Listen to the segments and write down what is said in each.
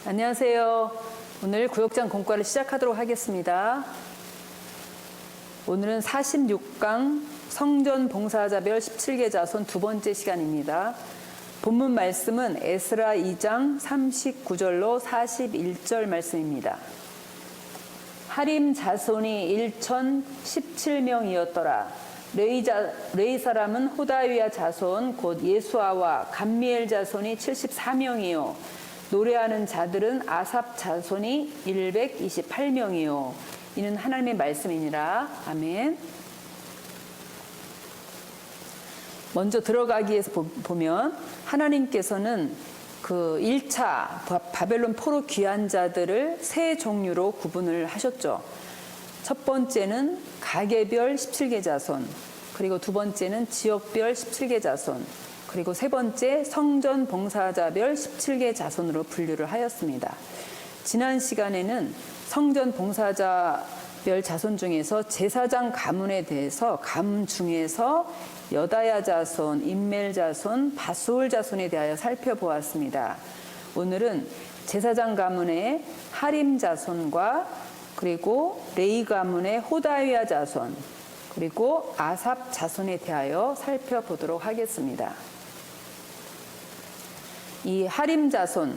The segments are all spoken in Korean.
안녕하세요. 오늘 구역장 공과를 시작하도록 하겠습니다. 오늘은 46강 성전 봉사자별 17개 자손 두 번째 시간입니다. 본문 말씀은 에스라 2장 39절로 41절 말씀입니다. 하림 자손이 1017명이었더라. 레위 사람은 호다위아 자손 곧 예수아와 감미엘 자손이 74명이요 노래하는 자들은 아삽 자손이 128명이요 이는 하나님의 말씀이니라. 아멘. 먼저 들어가기 위해서 보면 하나님께서는 그 1차 바벨론 포로 귀한 자들을 세 종류로 구분을 하셨죠. 첫 번째는 가계별 17개 자손, 그리고 두 번째는 지역별 17개 자손, 그리고 세 번째 성전 봉사자별 17개 자손으로 분류를 하였습니다. 지난 시간에는 성전 봉사자별 자손 중에서 제사장 가문에 대해서 가문 중에서 여다야 자손, 임멜 자손, 바수올 자손에 대하여 살펴보았습니다. 오늘은 제사장 가문의 하림 자손과 그리고 레위 가문의 호다위아 자손, 그리고 아삽 자손에 대하여 살펴보도록 하겠습니다. 이 하림 자손,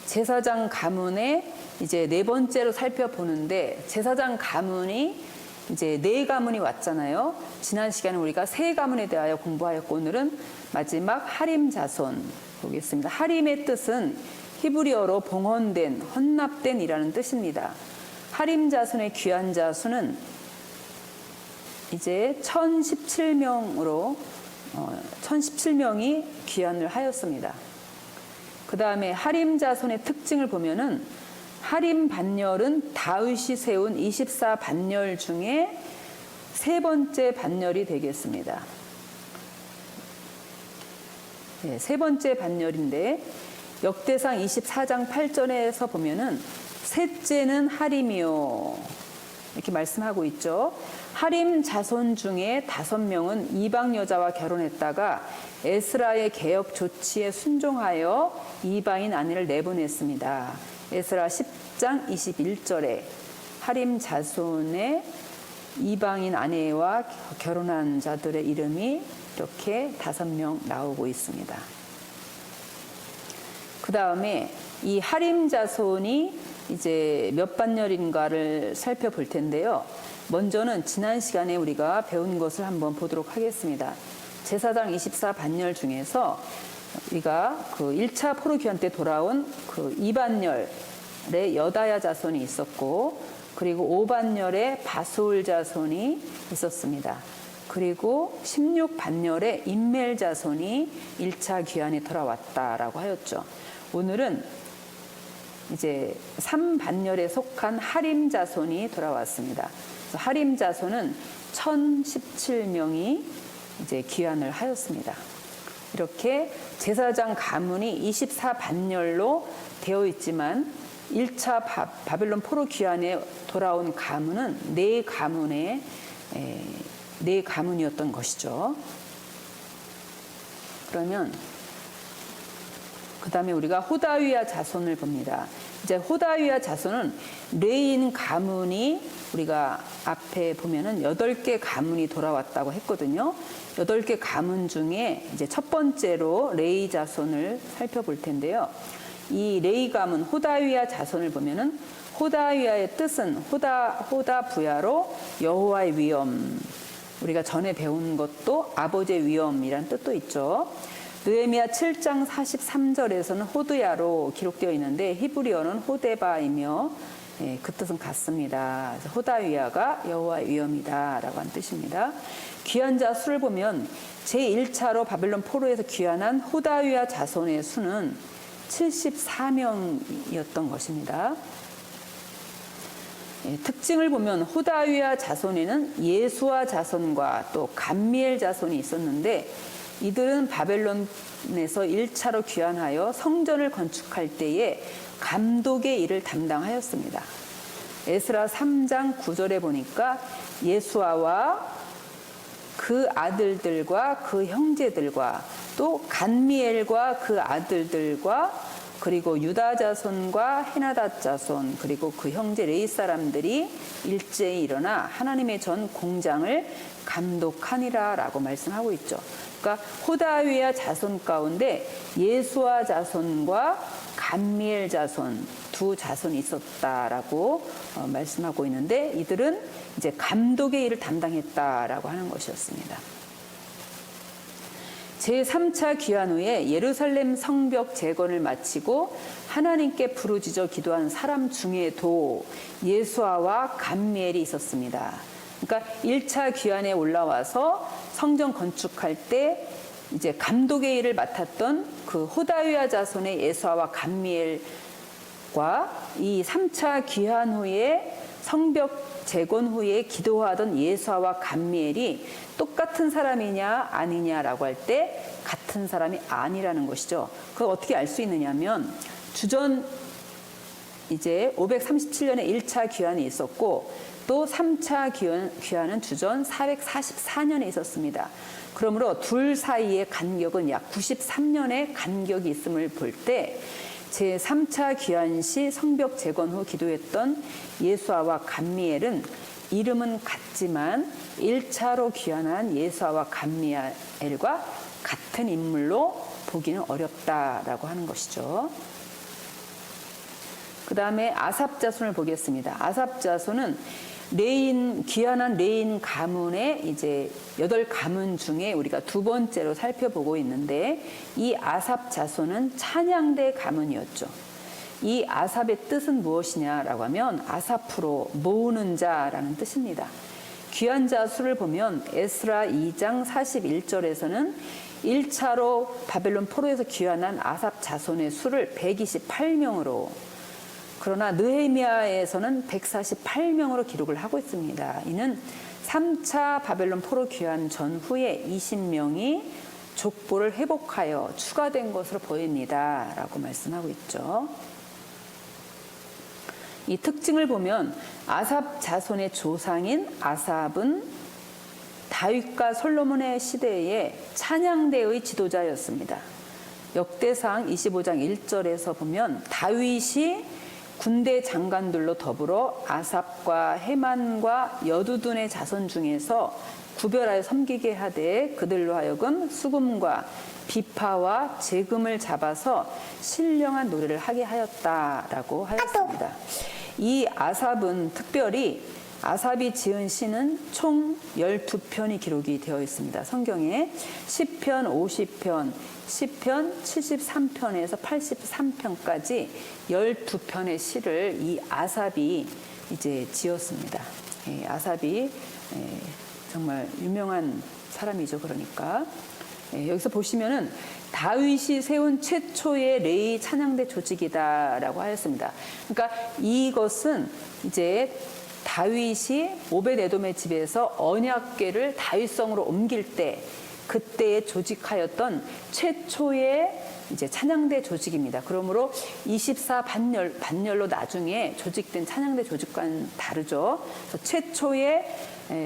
제사장 가문의 이제 네 번째로 살펴보는데, 제사장 가문이 이제 네 가문이 왔잖아요. 지난 시간에 우리가 세 가문에 대하여 공부하였고, 오늘은 마지막 하림 자손 보겠습니다. 하림의 뜻은 히브리어로 봉헌된, 헌납된 이라는 뜻입니다. 하림 자손의 귀한 자수는 이제 1017명으로 1017명이 귀환을 하였습니다. 그 다음에 하림 자손의 특징을 보면은 하림 반열은 다윗이 세운 24반열 중에 세 번째 반열이 되겠습니다. 네, 세 번째 반열인데 역대상 24장 8절에서 보면은 셋째는 하림이요 이렇게 말씀하고 있죠. 하림 자손 중에 5명은 이방 여자와 결혼했다가 에스라의 개혁 조치에 순종하여 이방인 아내를 내보냈습니다. 에스라 10장 21절에 하림 자손의 이방인 아내와 결혼한 자들의 이름이 이렇게 5명 나오고 있습니다. 그 다음에 이 하림 자손이 이제 몇 반열인가를 살펴볼 텐데요. 먼저는 지난 시간에 우리가 배운 것을 한번 보도록 하겠습니다. 제사장 24반열 중에서 우리가 그 1차 포로 귀환 때 돌아온 그 2반열에 여다야 자손이 있었고, 그리고 5반열에 바수올 자손이 있었습니다. 그리고 16반열에 임멜 자손이 1차 귀환에 돌아왔다라고 하였죠. 오늘은 이제 3반열에 속한 하림 자손이 돌아왔습니다. 그래서 하림 자손은 1017명이 이제 귀환을 하였습니다. 이렇게 제사장 가문이 24반열로 되어 있지만 1차 바벨론 포로 귀환에 돌아온 가문은 네 가문이었던 것이죠. 그러면 그 다음에 우리가 호다위아 자손을 봅니다. 이제 호다위아 자손은 레인 가문이 우리가 앞에 보면은 8개 가문이 돌아왔다고 했거든요. 8개 가문 중에 이제 첫 번째로 레위 자손을 살펴볼 텐데요. 이 레위 가문 호다위아 자손을 보면은 호다위아의 뜻은 호다부야로 여호와의 위엄. 우리가 전에 배운 것도 아버지의 위엄이라는 뜻도 있죠. 느헤미야 7장 43절에서는 호드야로 기록되어 있는데 히브리어는 호데바이며 그 뜻은 같습니다. 그래서 호다위아가 여호와의 위엄이다 라고 한 뜻입니다. 귀한 자 수를 보면 제1차로 바벨론 포로에서 귀환한 호다위아 자손의 수는 74명이었던 것입니다. 특징을 보면 호다위아 자손에는 예수아 자손과 또 감미엘 자손이 있었는데, 이들은 바벨론에서 1차로 귀환하여 성전을 건축할 때에 감독의 일을 담당하였습니다. 에스라 3장 9절에 보니까 예수아와 그 아들들과 그 형제들과 또 간미엘과 그 아들들과 그리고 유다 자손과 헤나다 자손, 그리고 그 형제 레위 사람들이 일제히 일어나 하나님의 전 공장을 감독하니라라고 말씀하고 있죠. 그러니까 호다위야 자손 가운데 예수아 자손과 감미엘 자손 두 자손이 있었다라고 말씀하고 있는데, 이들은 이제 감독의 일을 담당했다라고 하는 것이었습니다. 제3차 귀환 후에 예루살렘 성벽 재건을 마치고 하나님께 부르짖어 기도한 사람 중에도 예수아와 감미엘이 있었습니다. 그러니까 1차 귀환에 올라와서 성전 건축할 때 이제 감독의 일을 맡았던 그 호다위야 자손의 예수아와 감미엘과 이 3차 귀환 후에 성벽 재건 후에 기도하던 예수아와 감미엘이 똑같은 사람이냐 아니냐라고 할 때 같은 사람이 아니라는 것이죠. 그걸 어떻게 알 수 있느냐면 주전 이제 537년에 1차 귀환이 있었고 또 3차 귀환은 주전 444년에 있었습니다. 그러므로 둘 사이의 간격은 약 93년의 간격이 있음을 볼 때 제3차 귀환 시 성벽 재건 후 기도했던 예수아와 감미엘은 이름은 같지만 1차로 귀환한 예수아와 감미엘과 같은 인물로 보기는 어렵다라고 하는 것이죠. 그 다음에 아삽 자손을 보겠습니다. 아삽 자손은 귀환한 레인 가문의 이제 8가문 중에 우리가 두 번째로 살펴보고 있는데, 이 아삽 자손은 찬양대 가문이었죠. 이 아삽의 뜻은 무엇이냐라고 하면 아사프로 모으는 자라는 뜻입니다. 귀환 자 수를 보면 에스라 2장 41절에서는 1차로 바벨론 포로에서 귀환한 아삽 자손의 수를 128명으로, 그러나 느헤미야에서는 148명으로 기록을 하고 있습니다. 이는 3차 바벨론 포로 귀환 전후에 20명이 족보를 회복하여 추가된 것으로 보입니다. 라고 말씀하고 있죠. 이 특징을 보면 아삽 자손의 조상인 아삽은 다윗과 솔로몬의 시대에 찬양대의 지도자였습니다. 역대상 25장 1절에서 보면 다윗이 군대 장관들로 더불어 아삽과 헤만과 여두둔의 자손 중에서 구별하여 섬기게 하되 그들로 하여금 수금과 비파와 제금을 잡아서 신령한 노래를 하게 하였다라고 하였습니다. 이 아삽은 특별히 아삽이 지은 시는 총 12편이 기록이 되어 있습니다. 성경에 10편, 50편, 10편, 73편에서 83편까지 12편의 시를 이 아삽이 이제 지었습니다. 아삽이 정말 유명한 사람이죠. 그러니까 여기서 보시면은 다윗이 세운 최초의 레위 찬양대 조직이다라고 하였습니다. 그러니까 이것은 이제 다윗이 오벳에돔의 집에서 언약궤를 다윗성으로 옮길 때 그때에 조직하였던 최초의 이제 찬양대 조직입니다. 그러므로 24반열로 나중에 조직된 찬양대 조직과는 다르죠. 그래서 최초의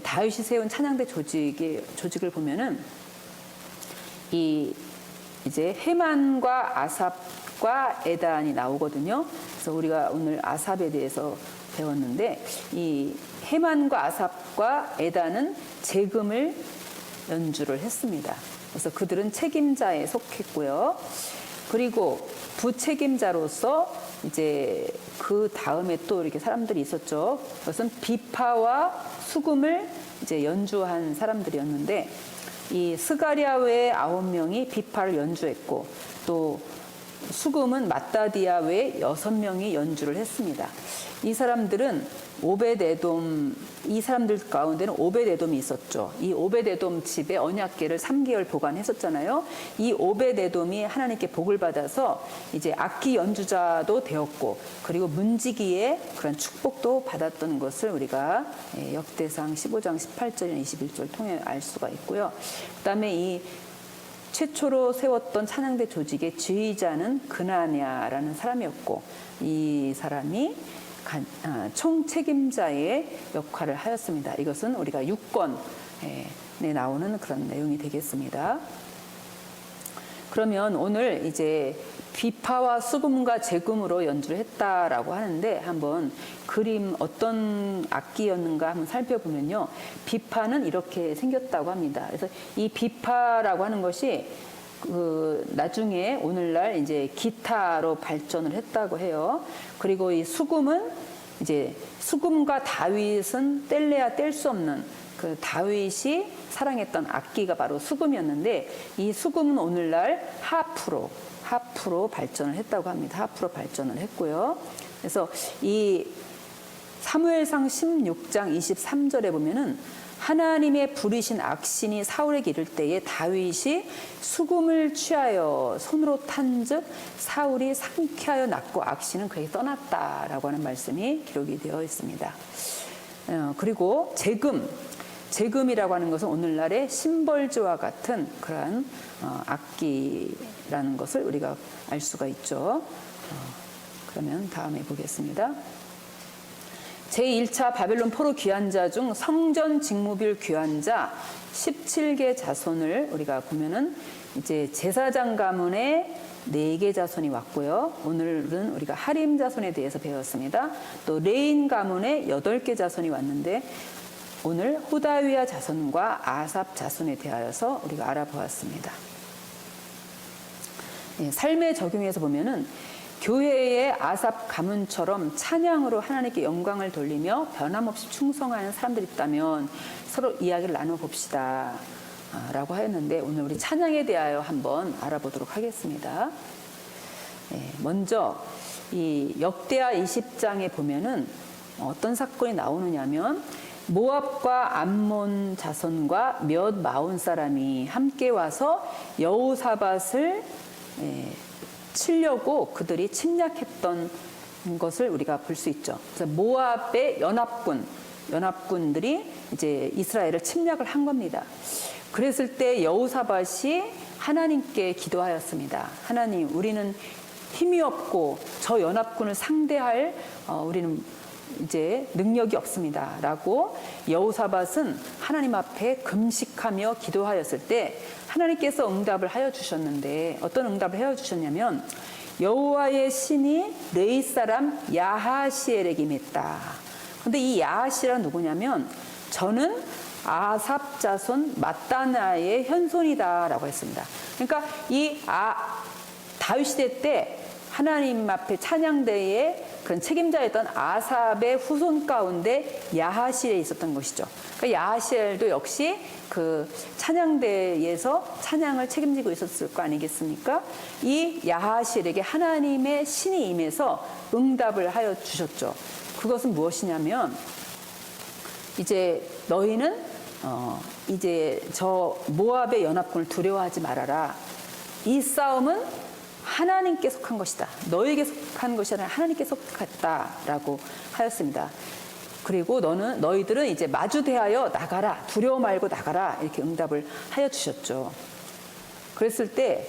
다윗이 세운 찬양대 조직을 보면은 이제 헤만과 아삽과 에단이 나오거든요. 그래서 우리가 오늘 아삽에 대해서 배웠는데 이 헤만과 아삽과 에단은 제금을 연주를 했습니다. 그래서 그들은 책임자에 속했고요. 그리고 부책임자로서 이제 그 다음에 또 이렇게 사람들이 있었죠. 그것은 비파와 수금을 이제 연주한 사람들이었는데, 이 스가랴 외에 9명이 비파를 연주했고 또 수금은 마따디아 외에 6명이 연주를 했습니다. 이 사람들은 이 사람들 가운데는 오벳에돔이 있었죠. 이 오벳에돔 집에 언약궤를 3개월 보관했었잖아요. 이 오벳에돔이 하나님께 복을 받아서 이제 악기 연주자도 되었고, 그리고 문지기의 그런 축복도 받았던 것을 우리가 역대상 15장 18절 21절 통해 알 수가 있고요. 그다음에 이 최초로 세웠던 찬양대 조직의 지휘자는 그나냐라는 사람이었고, 이 사람이 총책임자의 역할을 하였습니다. 이것은 우리가 6권에 나오는 그런 내용이 되겠습니다. 그러면 오늘 이제 비파와 수금과 재금으로 연주를 했다라고 하는데 한번 그림 어떤 악기였는가 한번 살펴보면요. 비파는 이렇게 생겼다고 합니다. 그래서 이 비파라고 하는 것이 나중에 오늘날 이제 기타로 발전을 했다고 해요. 그리고 이 수금은 이제 수금과 다윗은 뗄래야 뗄 수 없는 그 다윗이 사랑했던 악기가 바로 수금이었는데 이 수금은 오늘날 하프로 발전을 했다고 합니다. 하프로 발전을 했고요. 그래서 이 사무엘상 16장 23절에 보면은 하나님의 부리신 악신이 사울에게 이를 때에 다윗이 수금을 취하여 손으로 탄즉 사울이 상쾌하여 낫고 악신은 그에게 떠났다라고 하는 말씀이 기록이 되어 있습니다. 그리고 재금이라고 하는 것은 오늘날의 심벌주와 같은 그러한 악기라는 것을 우리가 알 수가 있죠. 그러면 다음에 보겠습니다. 제1차 바벨론 포로 귀환자 중 성전 직무빌 귀환자 17개 자손을 우리가 보면은 이제 제사장 가문의 4개 자손이 왔고요. 오늘은 우리가 하림 자손에 대해서 배웠습니다. 또 레인 가문의 8개 자손이 왔는데 오늘 호다위야 자손과 아삽 자손에 대하여서 우리가 알아보았습니다. 삶의 적용에서 보면은 교회의 아삽 가문처럼 찬양으로 하나님께 영광을 돌리며 변함없이 충성하는 사람들이 있다면 서로 이야기를 나눠봅시다 라고 하였는데 오늘 우리 찬양에 대하여 한번 알아보도록 하겠습니다. 먼저 이 역대하 20장에 보면은 어떤 사건이 나오느냐면 모압과 암몬 자손과 몇 마흔 사람이 함께 와서 여호사밧을 치려고 그들이 침략했던 것을 우리가 볼 수 있죠. 그래서 모압의 연합군들이 이제 이스라엘을 침략을 한 겁니다. 그랬을 때 여호사밧이 하나님께 기도하였습니다. 하나님, 우리는 힘이 없고 저 연합군을 상대할 우리는 이제 능력이 없습니다. 라고 여호사밧은 하나님 앞에 금식하며 기도하였을 때 하나님께서 응답을 하여 주셨는데 어떤 응답을 하여 주셨냐면 여호와의 신이 레이 사람 야하시엘에게 임했다. 그런데 이 야하시엘은 누구냐면 저는 아삽 자손 마따나의 현손이다라고 했습니다. 그러니까 이 다윗 시대 때 하나님 앞에 찬양대에 그런 책임자였던 아삽의 후손 가운데 야하시엘에 있었던 것이죠. 그러니까 야하시엘도 역시 그 찬양대에서 찬양을 책임지고 있었을 거 아니겠습니까? 이 야하시엘에게 하나님의 신이 임해서 응답을 하여 주셨죠. 그것은 무엇이냐면 이제 너희는 이제 저 모압의 연합군을 두려워하지 말아라. 이 싸움은 하나님께 속한 것이다. 너에게 속한 것이 아니라 하나님께 속했다라고 하였습니다. 그리고 너희들은 이제 마주 대하여 나가라. 두려워 말고 나가라. 이렇게 응답을 하여 주셨죠. 그랬을 때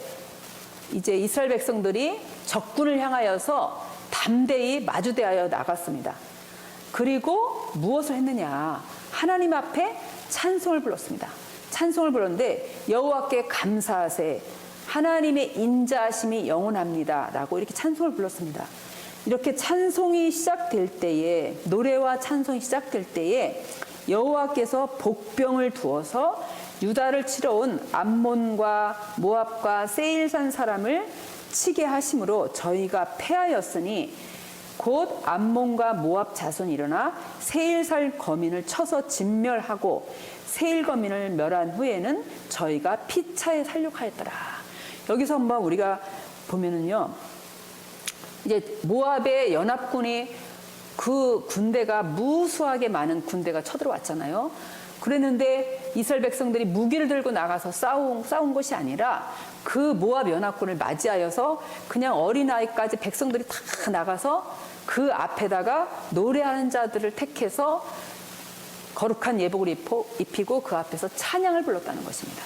이제 이스라엘 백성들이 적군을 향하여서 담대히 마주 대하여 나갔습니다. 그리고 무엇을 했느냐? 하나님 앞에 찬송을 불렀습니다. 찬송을 불렀는데 여호와께 감사하세 하나님의 인자하심이 영원합니다 라고 이렇게 찬송을 불렀습니다. 이렇게 찬송이 시작될 때에 노래와 찬송이 시작될 때에 여호와께서 복병을 두어서 유다를 치러 온 암몬과 모압과 세일산 사람을 치게 하심으로 저희가 패하였으니 곧 암몬과 모압 자손이 일어나 세일살 거민을 쳐서 진멸하고 세일 거민을 멸한 후에는 저희가 피차에 살육하였더라. 여기서 한번 우리가 보면은요, 이제 모압의 연합군이 그 군대가 무수하게 많은 군대가 쳐들어왔잖아요. 그랬는데 이스라엘 백성들이 무기를 들고 나가서 싸운 것이 아니라 그 모압 연합군을 맞이하여서 그냥 어린아이까지 백성들이 다 나가서 그 앞에다가 노래하는 자들을 택해서 거룩한 예복을 입히고 그 앞에서 찬양을 불렀다는 것입니다.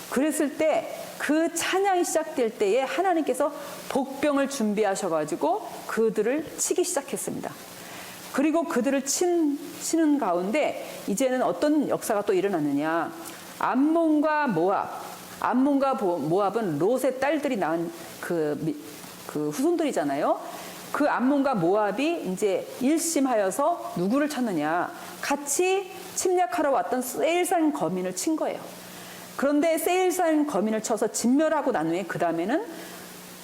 그랬을 때 그 찬양이 시작될 때에 하나님께서 복병을 준비하셔가지고 그들을 치기 시작했습니다. 그리고 그들을 치는 가운데 이제는 어떤 역사가 또 일어났느냐. 암몬과 모압, 암몬과 모압은 롯의 딸들이 낳은 그 후손들이잖아요. 그 암몬과 모압이 이제 일심하여서 누구를 쳤느냐? 같이 침략하러 왔던 세일산 거민을 친 거예요. 그런데 세일산 거민을 쳐서 진멸하고 난 후에 그 다음에는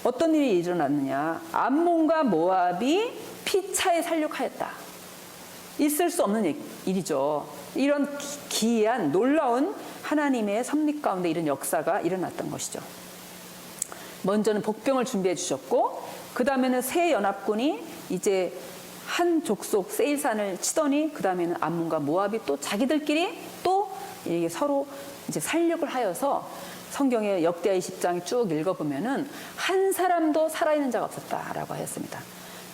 어떤 일이 일어났느냐? 암몬과 모압이 피차에 살육하였다. 있을 수 없는 일이죠. 이런 기이한 놀라운 하나님의 섭리 가운데 이런 역사가 일어났던 것이죠. 먼저는 복병을 준비해 주셨고 그 다음에는 세 연합군이 이제 한 족속 세일산을 치더니 그 다음에는 암몬과 모압이 또 자기들끼리 또 이게 서로 이제 살육을 하여서 성경의 역대하 20장 쭉 읽어보면은 한 사람도 살아있는 자가 없었다라고 하였습니다.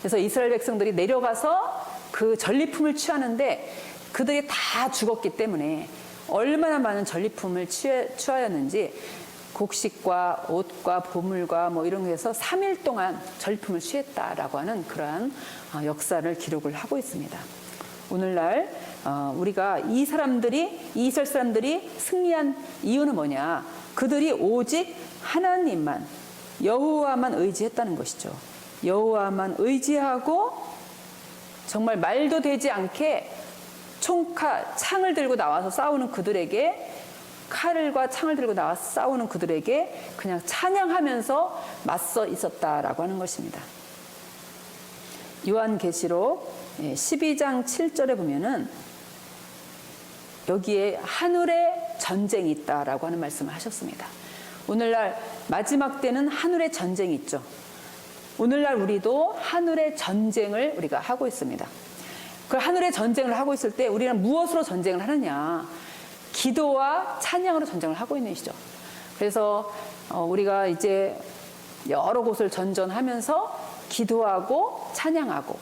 그래서 이스라엘 백성들이 내려가서 그 전리품을 취하는데 그들이 다 죽었기 때문에 얼마나 많은 전리품을 취하였는지 곡식과 옷과 보물과 뭐 이런 거에서 3일 동안 전리품을 취했다라고 하는 그러한 역사를 기록을 하고 있습니다. 오늘날 우리가 이스라엘 사람들이 승리한 이유는 뭐냐? 그들이 오직 하나님만, 여호와만 의지했다는 것이죠. 여호와만 의지하고 정말 말도 되지 않게 창을 들고 나와서 싸우는 그들에게, 칼과 창을 들고 나와서 싸우는 그들에게 그냥 찬양하면서 맞서 있었다라고 하는 것입니다. 요한계시록 12장 7절에 보면은 여기에 하늘의 전쟁이 있다라고 하는 말씀을 하셨습니다. 오늘날 마지막 때는 하늘의 전쟁이 있죠. 오늘날 우리도 하늘의 전쟁을 우리가 하고 있습니다. 그 하늘의 전쟁을 하고 있을 때 우리는 무엇으로 전쟁을 하느냐? 기도와 찬양으로 전쟁을 하고 있는 것이죠. 그래서 우리가 이제 여러 곳을 전전하면서 기도하고 찬양하고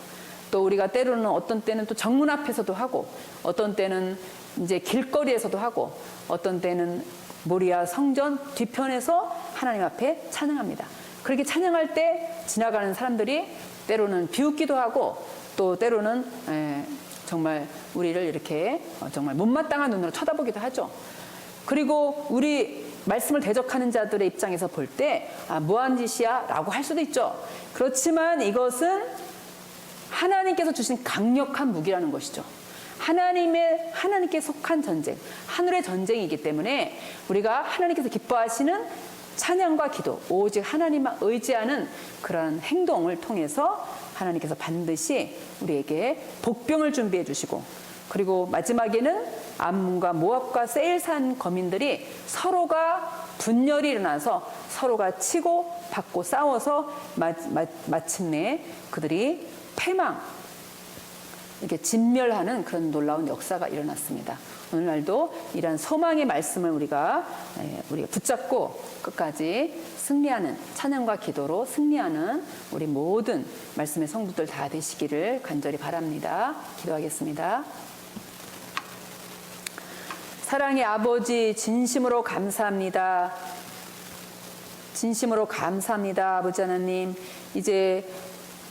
또 우리가 때로는 어떤 때는 또 정문 앞에서도 하고 어떤 때는 이제 길거리에서도 하고 어떤 때는 모리아 성전 뒤편에서 하나님 앞에 찬양합니다. 그렇게 찬양할 때 지나가는 사람들이 때로는 비웃기도 하고 또 때로는 정말 우리를 이렇게 정말 못마땅한 눈으로 쳐다보기도 하죠. 그리고 우리 말씀을 대적하는 자들의 입장에서 볼 때 뭐한 짓이야? 라고 할 수도 있죠. 그렇지만 이것은 하나님께서 주신 강력한 무기라는 것이죠. 하나님께 속한 전쟁, 하늘의 전쟁이기 때문에 우리가 하나님께서 기뻐하시는 찬양과 기도, 오직 하나님만 의지하는 그런 행동을 통해서 하나님께서 반드시 우리에게 복병을 준비해 주시고 그리고 마지막에는 암몬과 모압과 세일산 거민들이 서로가 분열이 일어나서 서로가 치고 받고 싸워서 마침내 그들이 패망, 이렇게 진멸하는 그런 놀라운 역사가 일어났습니다. 오늘날도 이러한 소망의 말씀을 우리가 붙잡고 끝까지 승리하는 찬양과 기도로 승리하는 우리 모든 말씀의 성도들 다 되시기를 간절히 바랍니다. 기도하겠습니다. 사랑의 아버지 진심으로 감사합니다. 진심으로 감사합니다. 아버지 하나님, 이제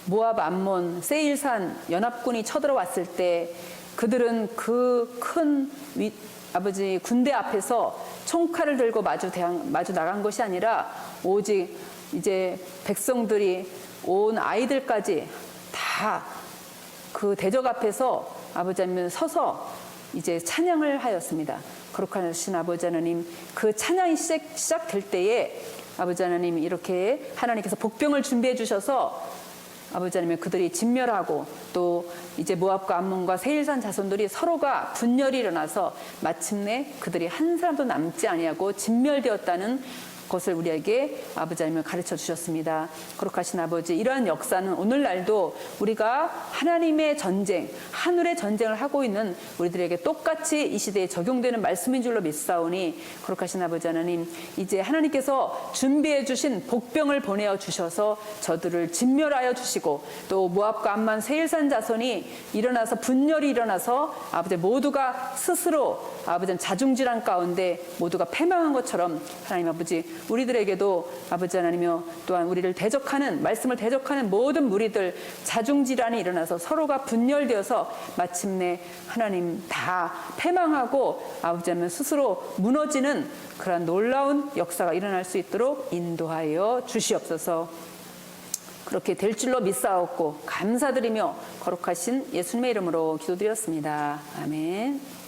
모압, 암몬, 세일산 연합군이 쳐들어왔을 때 그들은 그 큰 아버지 군대 앞에서 총칼을 들고 마주 나간 것이 아니라 오직 이제 백성들이 온 아이들까지 다 그 대적 앞에서 아버지 하나님 서서 이제 찬양을 하였습니다. 그렇게 하신 아버지 하나님, 그 찬양이 시작될 때에 아버지 하나님 이렇게 하나님께서 복병을 준비해 주셔서 아버지 하나님 그들이 진멸하고 또 이제 모압과 암몬과 세일산 자손들이 서로가 분열이 일어나서 마침내 그들이 한 사람도 남지 아니하고 진멸되었다는 것을 우리에게 아버지 하나님을 가르쳐 주셨습니다. 거룩하신 아버지, 이러한 역사는 오늘날도 우리가 하나님의 전쟁, 하늘의 전쟁을 하고 있는 우리들에게 똑같이 이 시대에 적용되는 말씀인 줄로 믿사오니 거룩하신 아버지 하나님, 이제 하나님께서 준비해 주신 복병을 보내어 주셔서 저들을 진멸하여 주시고 또 모압과 암몬 세일산 자손이 일어나서 분열이 일어나서 아버지 모두가 스스로 아버지 자중질환 가운데 모두가 패망한 것처럼 하나님 아버지 우리들에게도 아버지 하나님이여 또한 우리를 대적하는 말씀을 대적하는 모든 무리들 자중질환이 일어나서 서로가 분열되어서 마침내 하나님 다 패망하고 아버지 하나님 스스로 무너지는 그런 놀라운 역사가 일어날 수 있도록 인도하여 주시옵소서. 그렇게 될 줄로 믿사옵고 감사드리며 거룩하신 예수님의 이름으로 기도드렸습니다. 아멘.